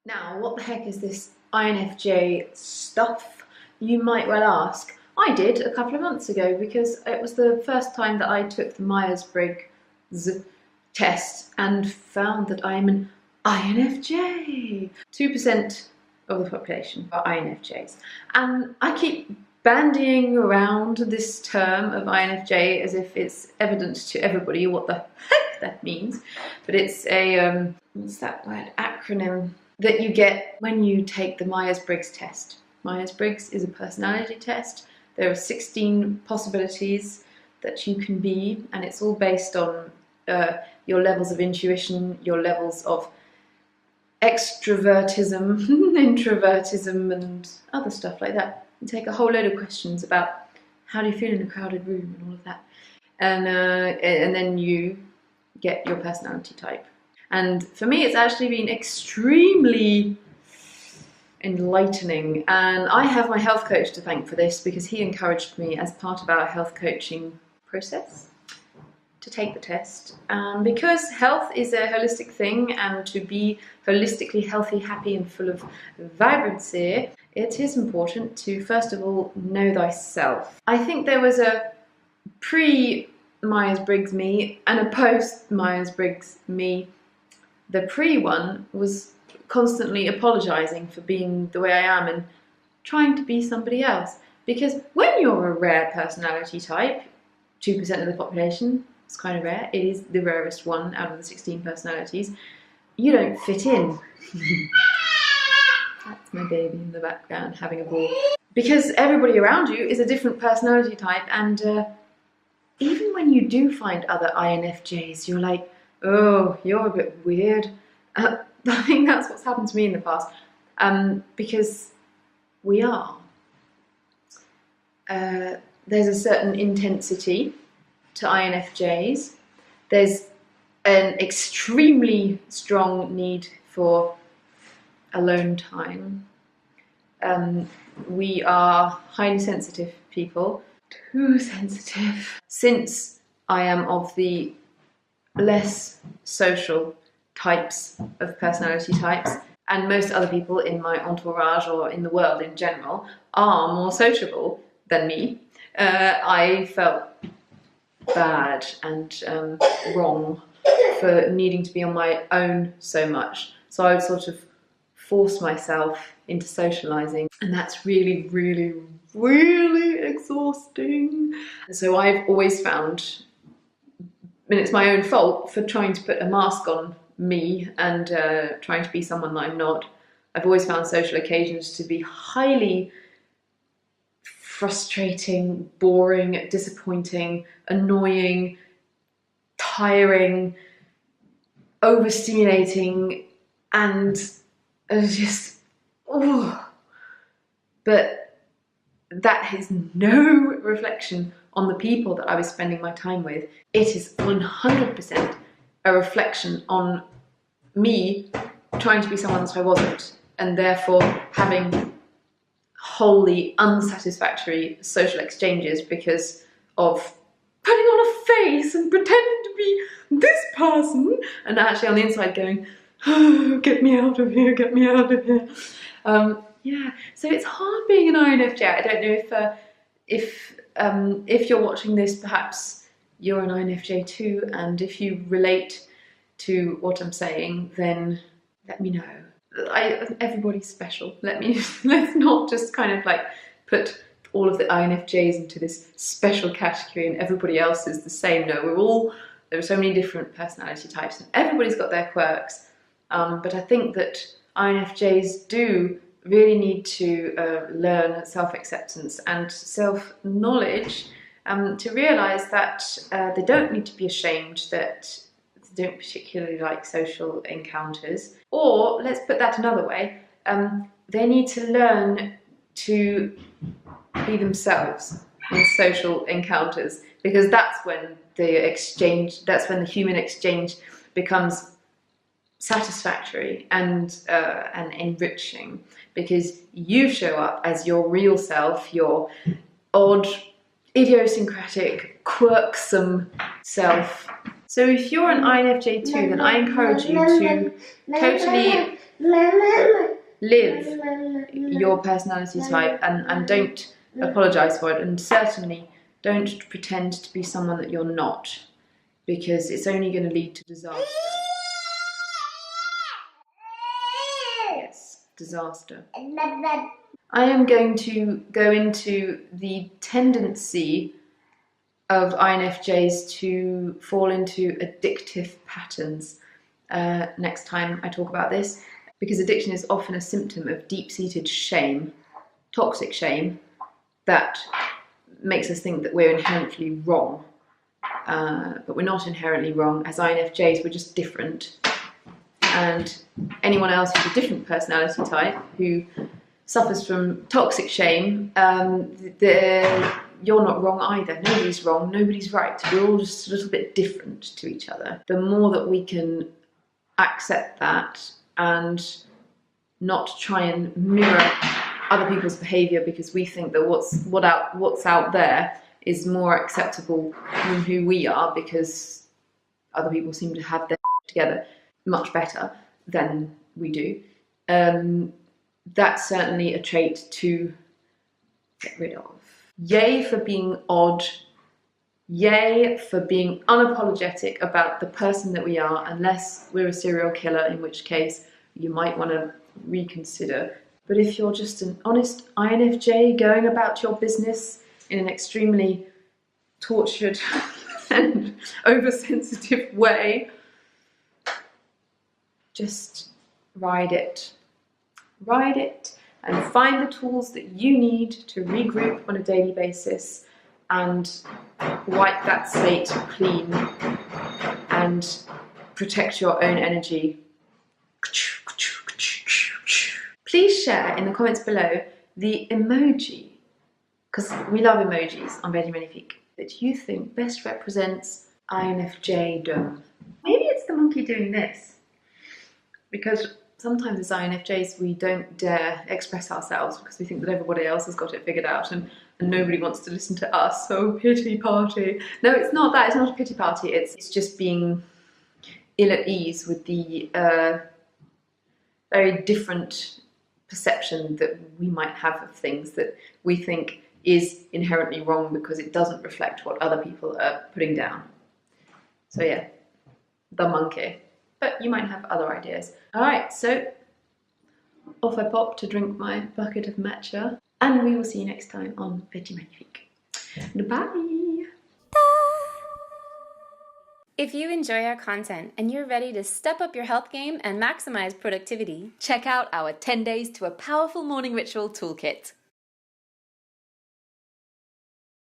Now, what the heck is this INFJ stuff, you might well ask? I did a couple of months ago because it was the first time that I took the Myers Briggs test and found that I'm an INFJ. 2% of the population are INFJs. And I keep bandying around this term of INFJ as if it's evident to everybody what the heck that means. But it's a, what's that word, acronym that you get when you take the Myers Briggs test. Myers Briggs is a personality test. There are 16 possibilities that you can be, and it's all based on your levels of intuition, your levels of extrovertism, introvertism, and other stuff like that. You take a whole load of questions about how do you feel in a crowded room and all of that, and then you get your personality type. And for me, it's actually been extremely enlightening, and I have my health coach to thank for this because he encouraged me as part of our health coaching process to take the test, because health is a holistic thing, and to be holistically healthy, happy and full of vibrancy, it is important to first of all know thyself. I think there was a pre-Myers-Briggs me and a post-Myers-Briggs me. The pre-one was constantly apologising for being the way I am and trying to be somebody else, because when you're a rare personality type, 2% of the population, it's kind of rare, it is the rarest one out of the 16 personalities, you don't fit in. That's my baby in the background having a ball. Because everybody around you is a different personality type, and even when you do find other INFJs, you're like, oh, you're a bit weird. I think that's what's happened to me in the past, because we are. There's a certain intensity to INFJs. There's an extremely strong need for alone time. We are highly sensitive people, too sensitive. Since I am of the less social types of personality types, and most other people in my entourage or in the world in general are more sociable than me, I felt bad and wrong for needing to be on my own so much. So I would sort of force myself into socialising, and that's really, really, really exhausting. So I've always found, and it's my own fault for trying to put a mask on me and trying to be someone that I'm not. I've always found social occasions to be highly frustrating, boring, disappointing, annoying, tiring, overstimulating, and just, oh. But that is no reflection on the people that I was spending my time with. It is 100% a reflection on me trying to be someone that I wasn't, and therefore having wholly unsatisfactory social exchanges because of putting on a face and pretending to be this person, and actually on the inside going, oh, get me out of here, get me out of here. Yeah, so it's hard being an INFJ. I don't know if you're watching this, perhaps you're an INFJ too, and if you relate to what I'm saying, then let me know. Everybody's special. Let's not just kind of like put all of the INFJs into this special category and everybody else is the same. No, there are so many different personality types and everybody's got their quirks. But I think that INFJs do really need to learn self-acceptance and self-knowledge to realise that they don't need to be ashamed that they don't particularly like social encounters. Or, let's put that another way, they need to learn to be themselves in social encounters, because that's when the human exchange becomes satisfactory and enriching, because you show up as your real self, your odd, idiosyncratic, quirksome self. So if you're an INFJ too, then I encourage you to totally live your personality type and don't apologise for it, and certainly don't pretend to be someone that you're not, because it's only going to lead to disaster. Yes, disaster. I am going to go into the tendency of INFJs to fall into addictive patterns next time I talk about this, because addiction is often a symptom of deep-seated shame, toxic shame, that makes us think that we're inherently wrong. But we're not inherently wrong. As INFJs, we're just different. And anyone else who's a different personality type, who suffers from toxic shame, you're not wrong either. Nobody's wrong, nobody's right. We're all just a little bit different to each other. The more that we can accept that and not try and mirror other people's behaviour because we think that what's out there is more acceptable than who we are, because other people seem to have their together much better than we do. That's certainly a trait to get rid of. Yay for being odd. Yay for being unapologetic about the person that we are, unless we're a serial killer, in which case you might want to reconsider. But if you're just an honest INFJ going about your business in an extremely tortured and oversensitive way, just ride it. Ride it and find the tools that you need to regroup on a daily basis and wipe that slate clean and protect your own energy. Please share in the comments below the emoji, because we love emojis on Veggie Magnifique, that you think best represents INFJ-dom. Maybe it's the monkey doing this, because sometimes as INFJs we don't dare express ourselves because we think that everybody else has got it figured out and nobody wants to listen to us, so pity party. No, it's not that, it's not a pity party, it's just being ill at ease with the very different perception that we might have of things that we think is inherently wrong because it doesn't reflect what other people are putting down. So yeah, the monkey. But you might have other ideas. Alright, so off I pop to drink my bucket of matcha, and we will see you next time on Veggie Magnifique. Bye! If you enjoy our content and you're ready to step up your health game and maximize productivity, Check out our 10 days to a powerful morning ritual toolkit.